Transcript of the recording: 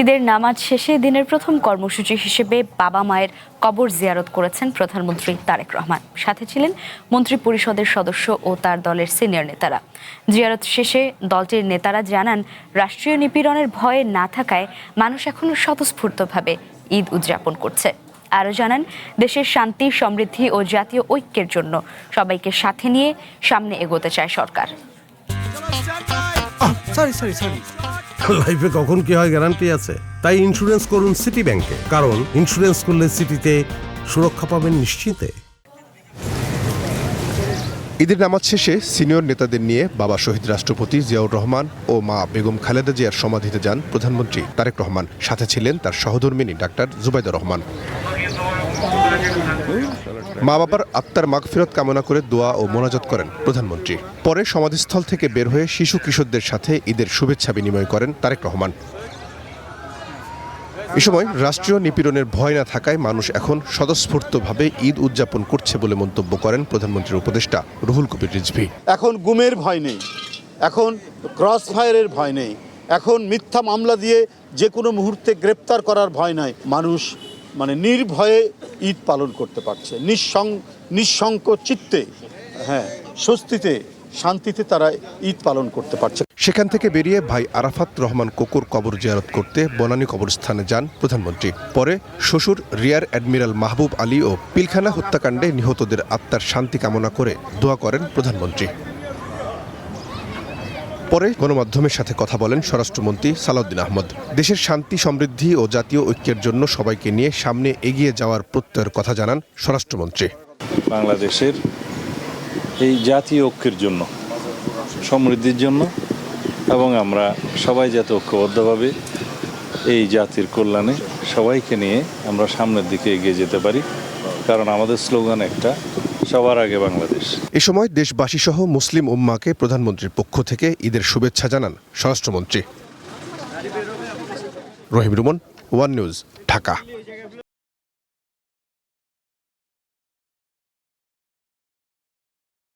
ঈদের নামাজ শেষে দিনের প্রথম কর্মসূচি হিসেবে বাবা মায়ের কবর জিয়ারত করেছেন প্রধানমন্ত্রী তারেক রহমান। সাথে ছিলেন মন্ত্রী পরিষদের সদস্য ও তার দলের সিনিয়র নেতারা। জিয়ারত শেষে দলটির নেতারা জানান, রাষ্ট্রীয় নিপীড়নের ভয়ে না থাকায় মানুষ এখন স্বতঃস্ফূর্তভাবে ঈদ উদযাপন করছে। আরও জানান, দেশের শান্তি, সমৃদ্ধি ও জাতীয় ঐক্যের জন্য সবাইকে সাথে নিয়ে সামনে এগোতে চায় সরকার। লাইফে কখন কি হয় গ্যারান্টি আছে? তাই ইন্স্যুরেন্স করুন সিটি ব্যাংকে, কারণ ইন্স্যুরেন্স করলে সিটিতে সুরক্ষা পাবেন নিশ্চিন্তে। ঈদের নামাজ শেষে সিনিয়র নেতাদের নিয়ে বাবা শহীদ রাষ্ট্রপতি জিয়াউর রহমান ও মা বেগম খালেদা জিয়ার সমাধিতে যান প্রধানমন্ত্রী তারেক রহমান। সাথে ছিলেন তার সহধর্মিণী ডাক্তার জুবাইদা রহমান। মা বাবার আত্মার মাগফিরাত কামনা করে দোয়া ও মোনাজাত করেন প্রধানমন্ত্রী। পরে সমাধিস্থল থেকে বের হয়ে শিশু কিশোরদের সাথে ঈদের শুভেচ্ছা বিনিময় করেন তারেক রহমান। এ সময় রাষ্ট্রীয় নিপীড়নের ভয় না থাকায় মানুষ এখন স্বতঃস্ফূর্তভাবে ঈদ উদযাপন করছে বলে মন্তব্য করেন প্রধানমন্ত্রীর উপদেষ্টা রুহুল কবির রিজভী। এখন গুমের ভয় নেই, এখন ক্রস ফায়ারের ভয় নেই, এখন মিথ্যা মামলা দিয়ে যে কোনো মুহূর্তে গ্রেপ্তার করার ভয় নাই। মানুষ নির্ভয়ে ঈদ পালন করতে পারছে, নিঃশঙ্ক চিত্তে, স্বস্তিতে, শান্তিতে তারা ঈদ পালন করতে পারছে। সেখান থেকে বেরিয়ে ভাই আরাফাত রহমান কোকুর কবর জিয়ারত করতে বনানী কবরস্থানে যান প্রধানমন্ত্রী। পরে শ্বশুর রিয়ার অ্যাডমিরাল মাহবুব আলী ও পিলখানা হত্যাকাণ্ডে নিহতদের আত্মার শান্তি কামনা করে দোয়া করেন প্রধানমন্ত্রী। পরে গণমাধ্যমের সাথে কথা বলেন স্বরাষ্ট্রমন্ত্রী সালাউদ্দিন আহমদ। দেশের শান্তি, সমৃদ্ধি ও জাতীয় ঐক্যের জন্য সবাইকে নিয়ে সামনে এগিয়ে যাওয়ার প্রত্যয়ের কথা জানান স্বরাষ্ট্রমন্ত্রী। বাংলাদেশের এই জাতীয় ঐক্যের জন্য, সমৃদ্ধির জন্য এবং আমরা সবাই যাতে ঐক্যবদ্ধভাবে এই জাতির কল্যাণে সবাইকে নিয়ে আমরা সামনের দিকে এগিয়ে যেতে পারি, কারণ আমাদের স্লোগান একটা, সবার আগে বাংলাদেশ। এ সময় দেশবাসী সহ মুসলিম উম্মাকে প্রধানমন্ত্রীর পক্ষ থেকে ঈদের শুভেচ্ছা জানান স্বরাষ্ট্রমন্ত্রী। রহিম রুমন, ওয়ান নিউজ, ঢাকা।